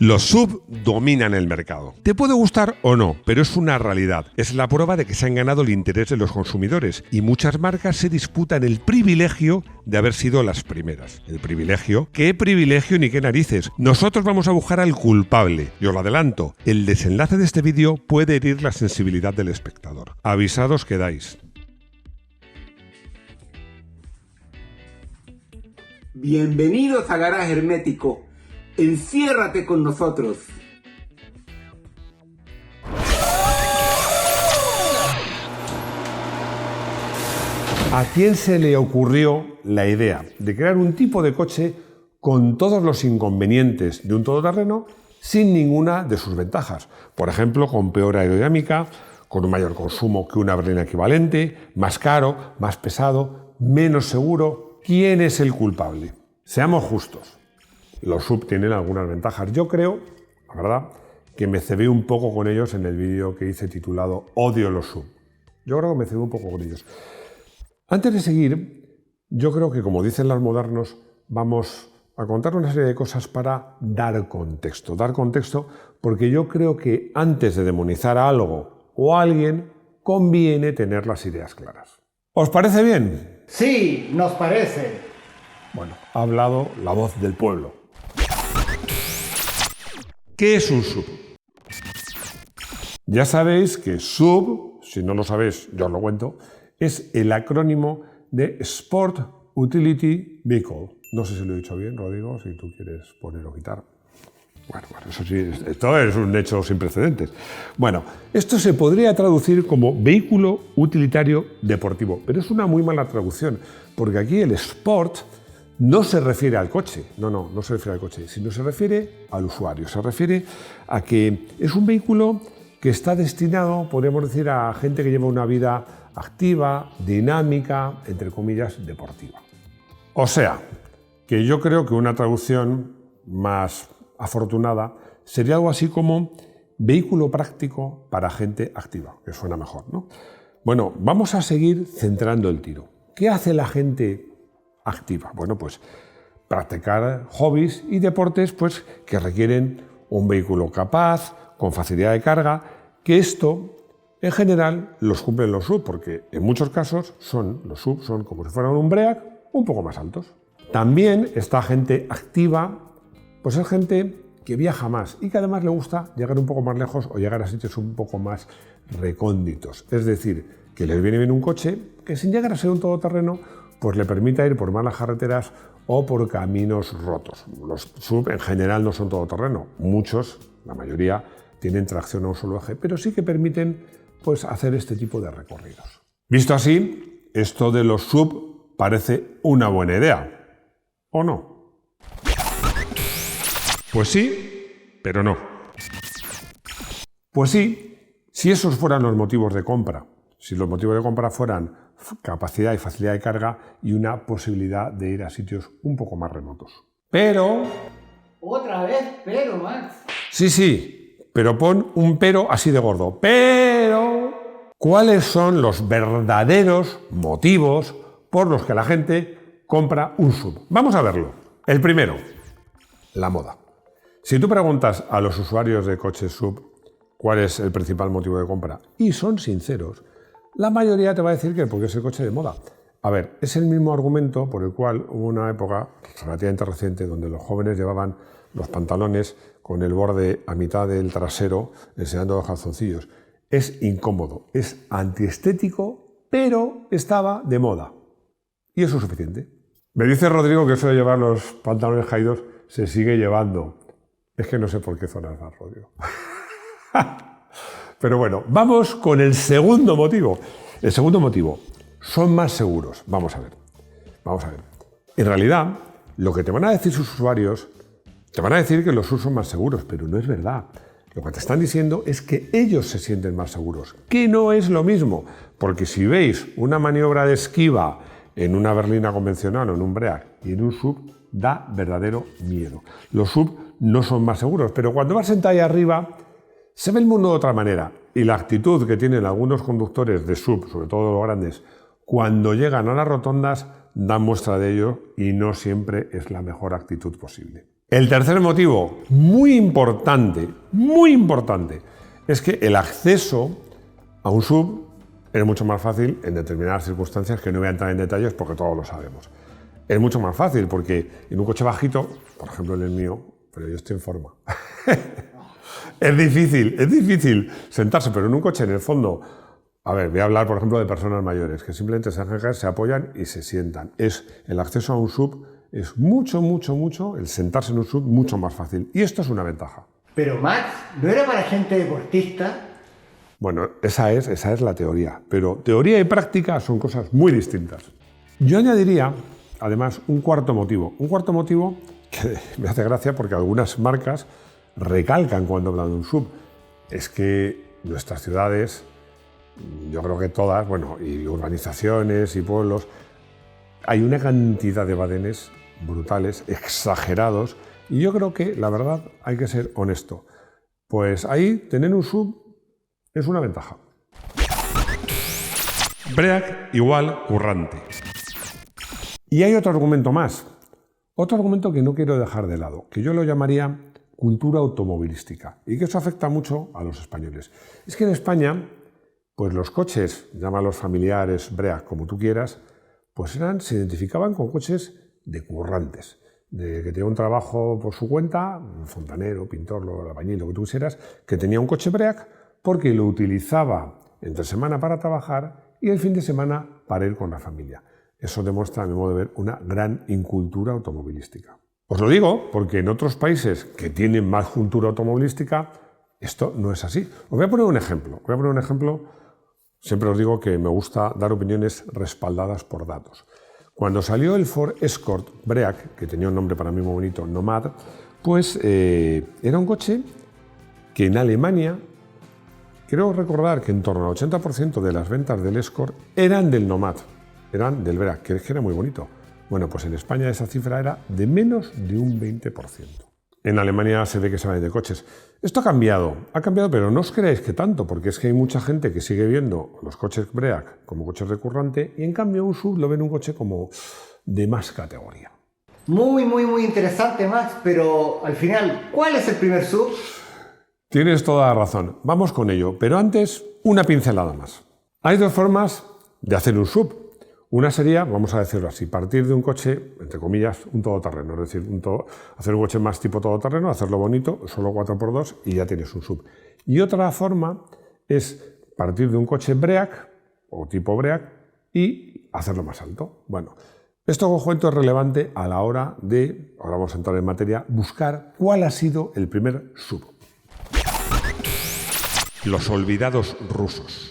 Los SUV dominan el mercado. Te puede gustar o no, pero es una realidad. Es la prueba de que se han ganado el interés de los consumidores y muchas marcas se disputan el privilegio de haber sido las primeras. ¿El privilegio? ¿Qué privilegio ni qué narices? Nosotros vamos a buscar al culpable. Y os lo adelanto, el desenlace de este vídeo puede herir la sensibilidad del espectador. Avisados quedáis. Bienvenidos a Garaje Hermético. Enciérrate con nosotros. ¿A quién se le ocurrió la idea de crear un tipo de coche con todos los inconvenientes de un todoterreno sin ninguna de sus ventajas? Por ejemplo, con peor aerodinámica, con un mayor consumo que una berlina equivalente, más caro, más pesado, menos seguro. ¿Quién es el culpable? Seamos justos. Los SUV tienen algunas ventajas. Yo creo, la verdad, que me cebé un poco con ellos en el vídeo que hice titulado Odio los SUV. Yo creo que me cebé un poco con ellos. Antes de seguir, yo creo que, como dicen los modernos, vamos a contar una serie de cosas para dar contexto. Dar contexto porque yo creo que antes de demonizar a algo o a alguien, conviene tener las ideas claras. ¿Os parece bien? Sí, nos parece. Bueno, ha hablado la voz del pueblo. ¿Qué es un SUV? Ya sabéis que SUV, si no lo sabéis, yo os lo cuento, es el acrónimo de Sport Utility Vehicle. No sé si lo he dicho bien, Rodrigo, si tú quieres poner o quitar. Bueno, eso sí, esto es un hecho sin precedentes. Bueno, esto se podría traducir como vehículo utilitario deportivo, pero es una muy mala traducción, porque aquí el Sport no se refiere al coche, no se refiere al coche, sino se refiere al usuario, se refiere a que es un vehículo que está destinado, podríamos decir, a gente que lleva una vida activa, dinámica, entre comillas, deportiva. O sea, que yo creo que una traducción más afortunada sería algo así como vehículo práctico para gente activa, que suena mejor, ¿no? Bueno, vamos a seguir centrando el tiro. ¿Qué hace la gente activa? Bueno, pues practicar hobbies y deportes pues, que requieren un vehículo capaz, con facilidad de carga, que esto en general los cumplen los SUV, porque en muchos casos los SUV son como si fueran un BREAC un poco más altos. También esta gente activa, pues es gente que viaja más y que además le gusta llegar un poco más lejos o llegar a sitios un poco más recónditos. Es decir, que les viene bien un coche que sin llegar a ser un todoterreno, pues le permita ir por malas carreteras o por caminos rotos. Los SUV en general no son todoterreno. Muchos, la mayoría, tienen tracción a un solo eje, pero sí que permiten pues, hacer este tipo de recorridos. Visto así, esto de los SUV parece una buena idea, ¿o no? Pues sí, pero no. Pues sí, si esos fueran los motivos de compra, si los motivos de compra fueran capacidad y facilidad de carga y una posibilidad de ir a sitios un poco más remotos. Pero... Otra vez, pero, Max. Sí, pero pon un pero así de gordo. Pero... ¿cuáles son los verdaderos motivos por los que la gente compra un SUV? Vamos a verlo. El primero, la moda. Si tú preguntas a los usuarios de coches SUV cuál es el principal motivo de compra, y son sinceros, la mayoría te va a decir que porque es el coche de moda. A ver, es el mismo argumento por el cual hubo una época relativamente reciente donde los jóvenes llevaban los pantalones con el borde a mitad del trasero enseñando los calzoncillos. Es incómodo, es antiestético, pero estaba de moda. Y eso es suficiente. Me dice Rodrigo que eso de llevar los pantalones caídos se sigue llevando. Es que no sé por qué zonas más, Rodrigo. Pero bueno, vamos con el segundo motivo. El segundo motivo, son más seguros. Vamos a ver. En realidad, lo que te van a decir sus usuarios, te van a decir que los SUV son más seguros, pero no es verdad. Lo que te están diciendo es que ellos se sienten más seguros, que no es lo mismo, porque si veis una maniobra de esquiva en una berlina convencional o en un BREAC y en un SUV, da verdadero miedo. Los SUV no son más seguros, pero cuando vas sentado ahí arriba, se ve el mundo de otra manera. Y la actitud que tienen algunos conductores de SUV, sobre todo los grandes, cuando llegan a las rotondas, dan muestra de ello y no siempre es la mejor actitud posible. El tercer motivo, muy importante, es que el acceso a un SUV es mucho más fácil en determinadas circunstancias que no voy a entrar en detalles porque todos lo sabemos. Es mucho más fácil porque en un coche bajito, por ejemplo en el mío, pero yo estoy en forma, es difícil sentarse, pero en un coche en el fondo, a ver, voy a hablar por ejemplo de personas mayores que simplemente se dejan caer, se apoyan y se sientan. El acceso a un SUV es mucho, el sentarse en un SUV mucho más fácil y esto es una ventaja. Pero Max, ¿no era para gente deportista? Bueno, esa es la teoría, pero teoría y práctica son cosas muy distintas. Yo añadiría, además, un cuarto motivo que me hace gracia porque algunas marcas recalcan cuando hablan de un SUV. Es que nuestras ciudades, yo creo que todas, bueno, y urbanizaciones y pueblos, hay una cantidad de badenes brutales, exagerados, y yo creo que, la verdad, hay que ser honesto. Pues ahí, tener un SUV es una ventaja. BREAC igual currante. Y hay otro argumento más. Otro argumento que no quiero dejar de lado, que yo lo llamaría cultura automovilística, y que eso afecta mucho a los españoles. Es que en España, pues los coches, llámalos familiares, BREAC, como tú quieras, pues se identificaban con coches de currantes, de que tenía un trabajo por su cuenta, un fontanero, pintor, albañil, lo que tú quisieras, que tenía un coche BREAC porque lo utilizaba entre semana para trabajar y el fin de semana para ir con la familia. Eso demuestra, a mi modo de ver, una gran incultura automovilística. Os lo digo porque en otros países que tienen más cultura automovilística, esto no es así. Os voy a poner un ejemplo. Siempre os digo que me gusta dar opiniones respaldadas por datos. Cuando salió el Ford Escort BREAC, que tenía un nombre para mí muy bonito, Nomad, pues era un coche que en Alemania, creo recordar que en torno al 80% de las ventas del Escort eran del Nomad, eran del BREAC, que era muy bonito. Bueno, pues en España esa cifra era de menos de un 20%. En Alemania se ve que se van de coches. Esto ha cambiado, pero no os creáis que tanto, porque es que hay mucha gente que sigue viendo los coches BREAC como coches de currante y en cambio un SUV lo ven un coche como de más categoría. Muy interesante, Max, pero al final, ¿cuál es el primer SUV? Tienes toda la razón, vamos con ello, pero antes una pincelada más. Hay dos formas de hacer un SUV. Una sería, vamos a decirlo así, partir de un coche, entre comillas, un todoterreno, es decir, hacer un coche más tipo todoterreno, hacerlo bonito, solo 4x2 y ya tienes un SUV. Y otra forma es partir de un coche BREAC o tipo BREAC y hacerlo más alto. Bueno, esto que os cuento es relevante a la hora de, ahora vamos a entrar en materia, buscar cuál ha sido el primer SUV. Los olvidados rusos.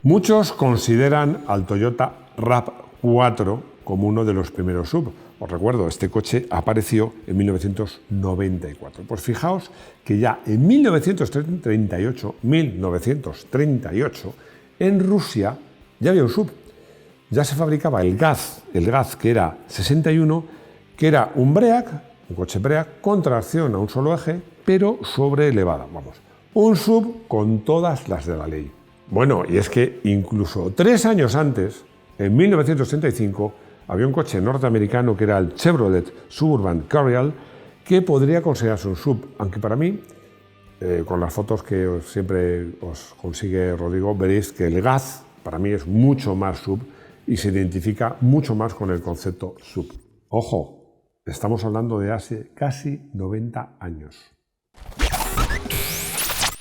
Muchos consideran al Toyota RAV4 como uno de los primeros SUV. Os recuerdo, este coche apareció en 1994. Pues fijaos que ya en 1938, en Rusia ya había un SUV. Ya se fabricaba el Gaz que era 61, que era un BREAC, un coche BREAC con tracción a un solo eje, pero sobreelevada. Vamos, un SUV con todas las de la ley. Bueno, y es que incluso 3 años antes, en 1935, había un coche norteamericano que era el Chevrolet Suburban Carryall que podría considerarse un SUV, aunque para mí, con las fotos que siempre os consigue Rodrigo, veréis que el Gaz para mí es mucho más SUV y se identifica mucho más con el concepto SUV. Ojo, estamos hablando de hace casi 90 años.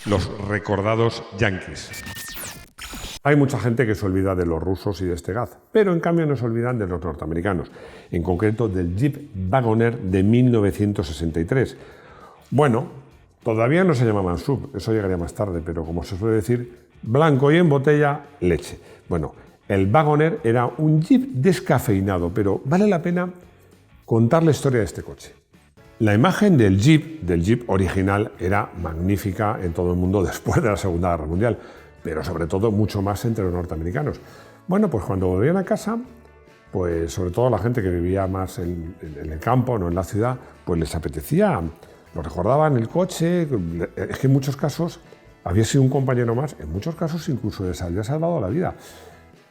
Los recordados yanquis. Hay mucha gente que se olvida de los rusos y de este Gaz, pero en cambio no se olvidan de los norteamericanos, en concreto del Jeep Wagoneer de 1963. Bueno, todavía no se llamaban SUV, eso llegaría más tarde, pero como se suele decir, blanco y en botella, leche. Bueno, el Wagoneer era un Jeep descafeinado, pero vale la pena contar la historia de este coche. La imagen del Jeep original era magnífica en todo el mundo después de la Segunda Guerra Mundial, pero sobre todo mucho más entre los norteamericanos. Bueno, pues cuando volvían a casa, pues sobre todo la gente que vivía más en el campo, no en la ciudad, pues les apetecía, lo recordaban el coche, es que en muchos casos había sido un compañero más, en muchos casos incluso les había salvado la vida.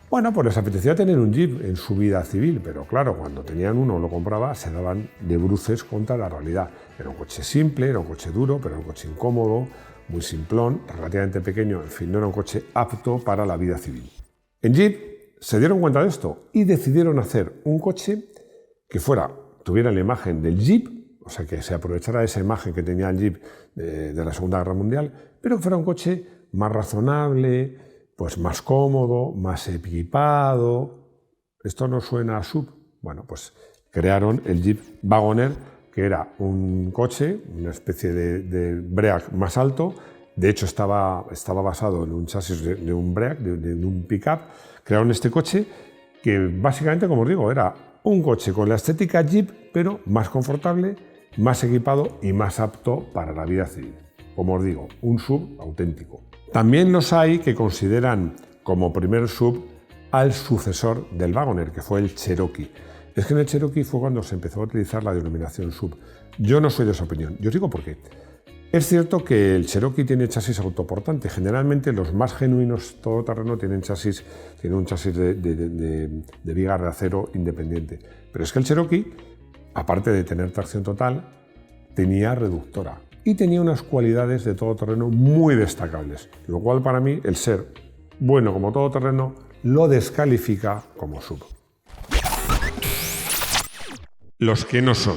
Bueno, pues les apetecía tener un Jeep en su vida civil, pero claro, cuando tenían uno o lo compraba, se daban de bruces contra la realidad. Era un coche simple, era un coche duro, pero era un coche incómodo, muy simplón, relativamente pequeño, en fin, no era un coche apto para la vida civil. En Jeep se dieron cuenta de esto y decidieron hacer un coche que tuviera la imagen del Jeep, o sea, que se aprovechara esa imagen que tenía el Jeep de la Segunda Guerra Mundial, pero que fuera un coche más razonable, pues más cómodo, más equipado. ¿Esto no suena a SUV? Bueno, pues crearon el Jeep Wagoneer, que era un coche, una especie de Break más alto. De hecho, estaba basado en un chasis de un Break, de un pick-up. Crearon este coche que básicamente, como os digo, era un coche con la estética Jeep, pero más confortable, más equipado y más apto para la vida civil. Como os digo, un SUV auténtico. También los hay que consideran como primer SUV al sucesor del Wagoneer, que fue el Cherokee. Es que en el Cherokee fue cuando se empezó a utilizar la denominación SUV. Yo no soy de esa opinión. Yo os digo por qué. Es cierto que el Cherokee tiene chasis autoportante. Generalmente los más genuinos todoterreno tienen un chasis de vigas de acero independiente. Pero es que el Cherokee, aparte de tener tracción total, tenía reductora y tenía unas cualidades de todoterreno muy destacables, lo cual para mí el ser bueno como todoterreno lo descalifica como SUV. Los que no son.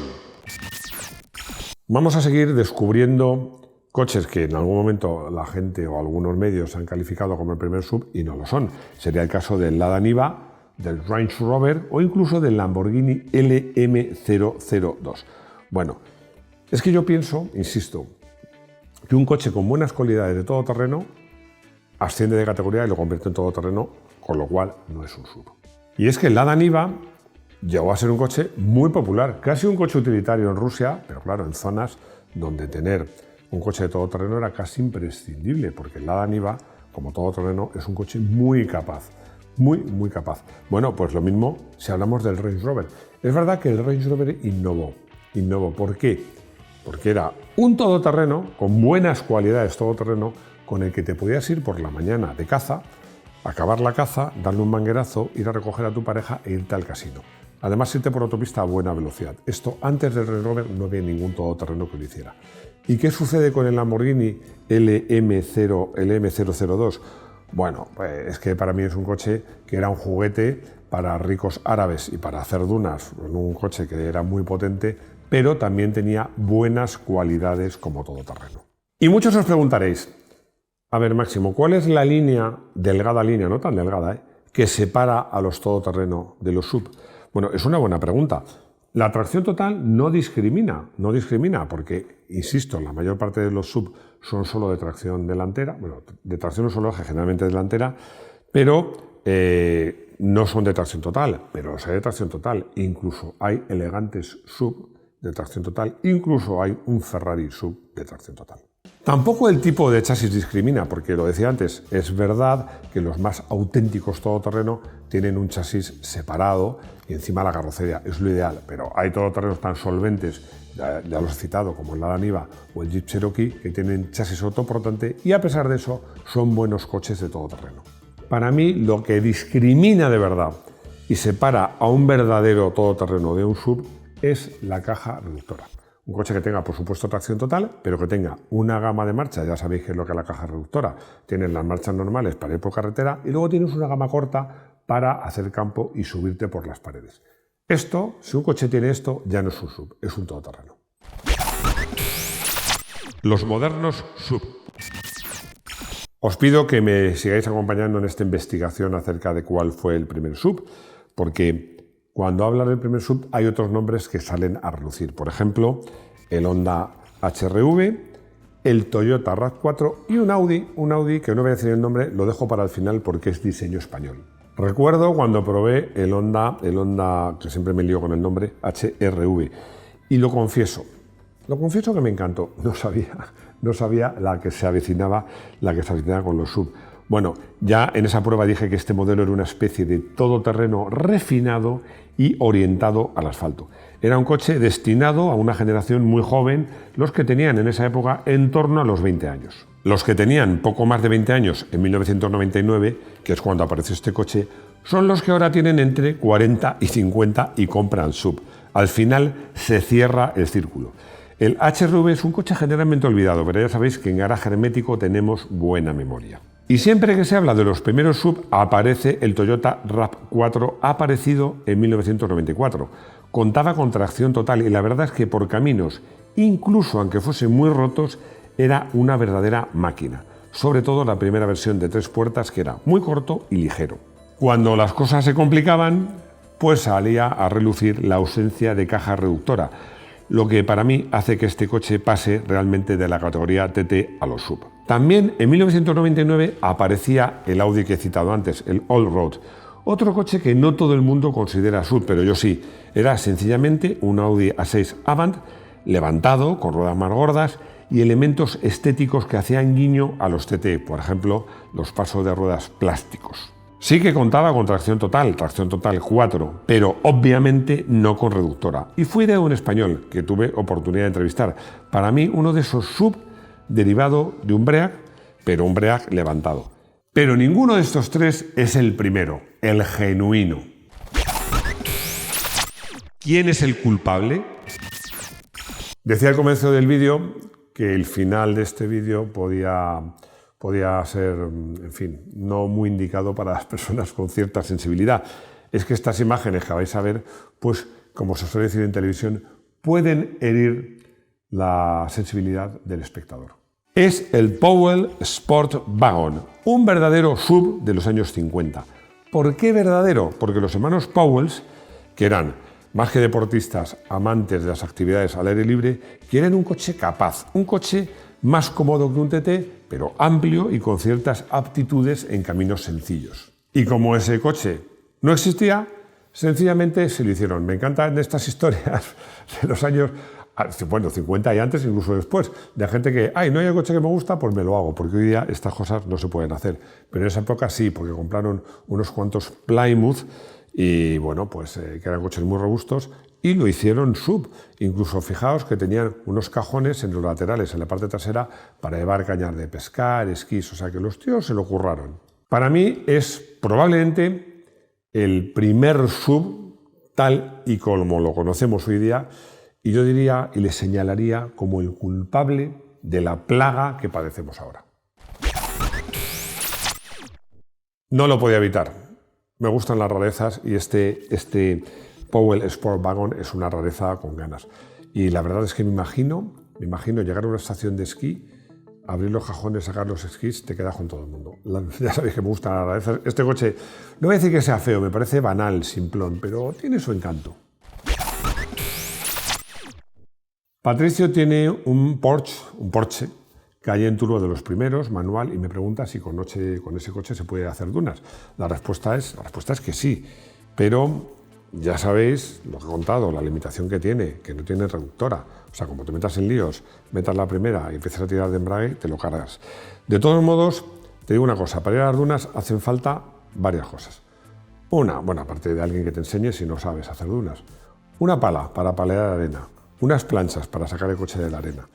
Vamos a seguir descubriendo coches que en algún momento la gente o algunos medios han calificado como el primer SUV y no lo son. Sería el caso del Lada Niva, del Range Rover o incluso del Lamborghini LM002. Bueno, es que yo pienso, insisto, que un coche con buenas cualidades de todoterreno asciende de categoría y lo convierte en todoterreno, con lo cual no es un SUV. Y es que el Lada Niva llegó a ser un coche muy popular, casi un coche utilitario en Rusia, pero claro, en zonas donde tener un coche de todoterreno era casi imprescindible, porque el Lada Niva, como todoterreno, es un coche muy capaz. Muy capaz. Bueno, pues lo mismo si hablamos del Range Rover. Es verdad que el Range Rover innovó. ¿Por qué? Porque era un todoterreno con buenas cualidades todoterreno con el que te podías ir por la mañana de caza, acabar la caza, darle un manguerazo, ir a recoger a tu pareja e irte al casino. Además, irte por autopista a buena velocidad. Esto antes del Range Rover no había ningún todoterreno que lo hiciera. ¿Y qué sucede con el Lamborghini LM002? Bueno, pues es que para mí es un coche que era un juguete para ricos árabes y para hacer dunas, un coche que era muy potente, pero también tenía buenas cualidades como todoterreno. Y muchos os preguntaréis, a ver Máximo, ¿cuál es la delgada línea, no tan delgada, que separa a los todoterreno de los SUV? Bueno, es una buena pregunta. La tracción total no discrimina porque, insisto, la mayor parte de los SUV son solo de tracción delantera, bueno, de tracción un solo eje, generalmente delantera, pero no son de tracción total, pero los hay de tracción total. Incluso hay elegantes SUV de tracción total, incluso hay un Ferrari SUV de tracción total. Tampoco el tipo de chasis discrimina, porque lo decía antes, es verdad que los más auténticos todoterreno tienen un chasis separado y encima la carrocería es lo ideal, pero hay todoterrenos tan solventes, ya los he citado, como el Lada Niva o el Jeep Cherokee, que tienen chasis autoportante y a pesar de eso son buenos coches de todoterreno. Para mí lo que discrimina de verdad y separa a un verdadero todoterreno de un SUV es la caja reductora. Un coche que tenga, por supuesto, tracción total, pero que tenga una gama de marchas. Ya sabéis qué es lo que es la caja reductora. Tienes las marchas normales para ir por carretera y luego tienes una gama corta para hacer campo y subirte por las paredes. Esto, si un coche tiene esto, ya no es un SUV, es un todoterreno. Los modernos SUV. Os pido que me sigáis acompañando en esta investigación acerca de cuál fue el primer SUV, porque cuando hablan del primer SUV hay otros nombres que salen a relucir. Por ejemplo, el Honda HR-V, el Toyota RAV4 y un Audi que no voy a decir el nombre, lo dejo para el final porque es diseño español. Recuerdo cuando probé el Honda, que siempre me lío con el nombre, HR-V, y lo confieso que me encantó. No sabía la que se avecinaba con los SUV. Bueno, ya en esa prueba dije que este modelo era una especie de todoterreno refinado y orientado al asfalto. Era un coche destinado a una generación muy joven, los que tenían en esa época en torno a los 20 años. Los que tenían poco más de 20 años en 1999, que es cuando apareció este coche, son los que ahora tienen entre 40 y 50 y compran SUV. Al final se cierra el círculo. El HR-V es un coche generalmente olvidado, pero ya sabéis que en Garaje Hermético tenemos buena memoria. Y siempre que se habla de los primeros SUV aparece el Toyota RAV4, aparecido en 1994. Contaba con tracción total y la verdad es que por caminos, incluso aunque fuesen muy rotos, era una verdadera máquina. Sobre todo la primera versión de 3 puertas, que era muy corto y ligero. Cuando las cosas se complicaban, pues salía a relucir la ausencia de caja reductora, lo que para mí hace que este coche pase realmente de la categoría TT a los SUV. También en 1999 aparecía el Audi que he citado antes, el Allroad, otro coche que no todo el mundo considera SUV, pero yo sí. Era sencillamente un Audi A6 Avant levantado, con ruedas más gordas y elementos estéticos que hacían guiño a los TT, por ejemplo, los pasos de ruedas plásticos. Sí que contaba con tracción total 4, pero obviamente no con reductora. Y fui de un español que tuve oportunidad de entrevistar. Para mí, uno de esos SUV derivado de un Break, pero un Break levantado. Pero ninguno de estos tres es el primero, el genuino. ¿Quién es el culpable? Decía al comienzo del vídeo que el final de este vídeo podía ser, en fin, no muy indicado para las personas con cierta sensibilidad. Es que estas imágenes que vais a ver, pues, como se suele decir en televisión, pueden herir la sensibilidad del espectador. Es el Powell Sport Wagon, un verdadero SUV de los años 50. ¿Por qué verdadero? Porque los hermanos Powells, que eran más que deportistas, amantes de las actividades al aire libre, quieren un coche capaz, un coche más cómodo que un TT, pero amplio y con ciertas aptitudes en caminos sencillos. Y como ese coche no existía, sencillamente se lo hicieron. Me encantan estas historias de los años, bueno, 50 y antes, incluso después, de gente que, no hay un coche que me gusta, pues me lo hago, porque hoy día estas cosas no se pueden hacer. Pero en esa época sí, porque compraron unos cuantos Plymouth y, bueno, pues que eran coches muy robustos, y lo hicieron SUV. Incluso fijaos que tenían unos cajones en los laterales, en la parte trasera, para llevar cañas de pescar, esquís, o sea que los tíos se lo curraron. Para mí es probablemente el primer SUV tal y como lo conocemos hoy día, y yo diría y le señalaría como el culpable de la plaga que padecemos ahora. No lo podía evitar. Me gustan las rarezas y este Powell Sport Wagon es una rareza con ganas. Y la verdad es que me imagino llegar a una estación de esquí, abrir los cajones, sacar los esquís, te quedas con todo el mundo. Ya sabéis que me gustan las rarezas. Este coche, no voy a decir que sea feo, me parece banal, simplón, pero tiene su encanto. Patricio tiene un Porsche Cayenne Turbo de los primeros, manual, y me pregunta si con ese coche se puede hacer dunas. La respuesta es que sí, pero ya sabéis lo que he contado, la limitación que tiene, que no tiene reductora. O sea, como te metas en líos, metas la primera y empieces a tirar de embrague, te lo cargas. De todos modos, te digo una cosa, para ir a las dunas hacen falta varias cosas. Una, bueno, aparte de alguien que te enseñe si no sabes hacer dunas. Una pala para palear arena. Unas planchas para sacar el coche de la arena.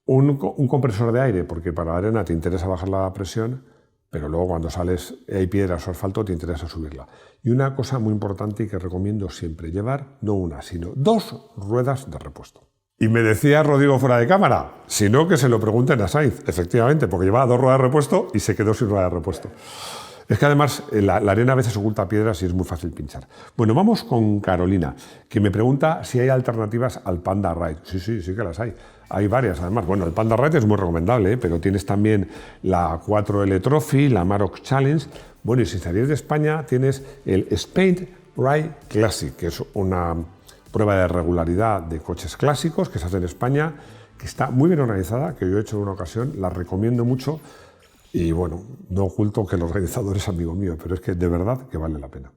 Un compresor de aire, porque para la arena te interesa bajar la presión, pero luego cuando sales hay piedras o asfalto te interesa subirla. Y una cosa muy importante y que recomiendo siempre, llevar no una, sino 2 ruedas de repuesto. Y me decía Rodrigo fuera de cámara, si no que se lo pregunten a Sainz, efectivamente, porque llevaba 2 ruedas de repuesto y se quedó sin rueda de repuesto. Es que además la arena a veces oculta piedras y es muy fácil pinchar. Bueno, vamos con Carolina, que me pregunta si hay alternativas al Panda Ride. Sí que las hay. Hay varias, además. Bueno, el Panda Ride es muy recomendable, pero tienes también la 4L Trophy, la Maroc Challenge. Bueno, y si salís de España, tienes el Spain Ride Classic, que es una prueba de regularidad de coches clásicos que se hace en España, que está muy bien organizada, que yo he hecho en una ocasión, la recomiendo mucho. Y bueno, no oculto que el organizador es amigo mío, pero es que de verdad que vale la pena.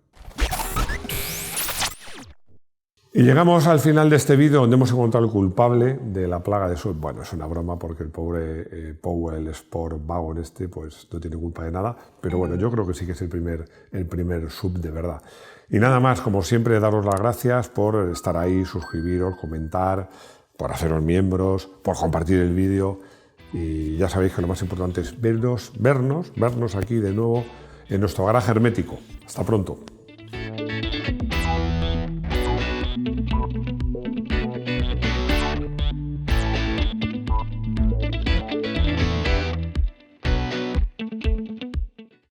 Y llegamos al final de este vídeo donde hemos encontrado el culpable de la plaga de SUV. Bueno, es una broma porque el pobre Powell Sport Wagon pues no tiene culpa de nada, pero bueno, yo creo que sí que es el primer SUV de verdad. Y nada más, como siempre, daros las gracias por estar ahí, suscribiros, comentar, por haceros miembros, por compartir el vídeo. Y ya sabéis que lo más importante es vernos aquí de nuevo en nuestro garaje hermético. Hasta pronto.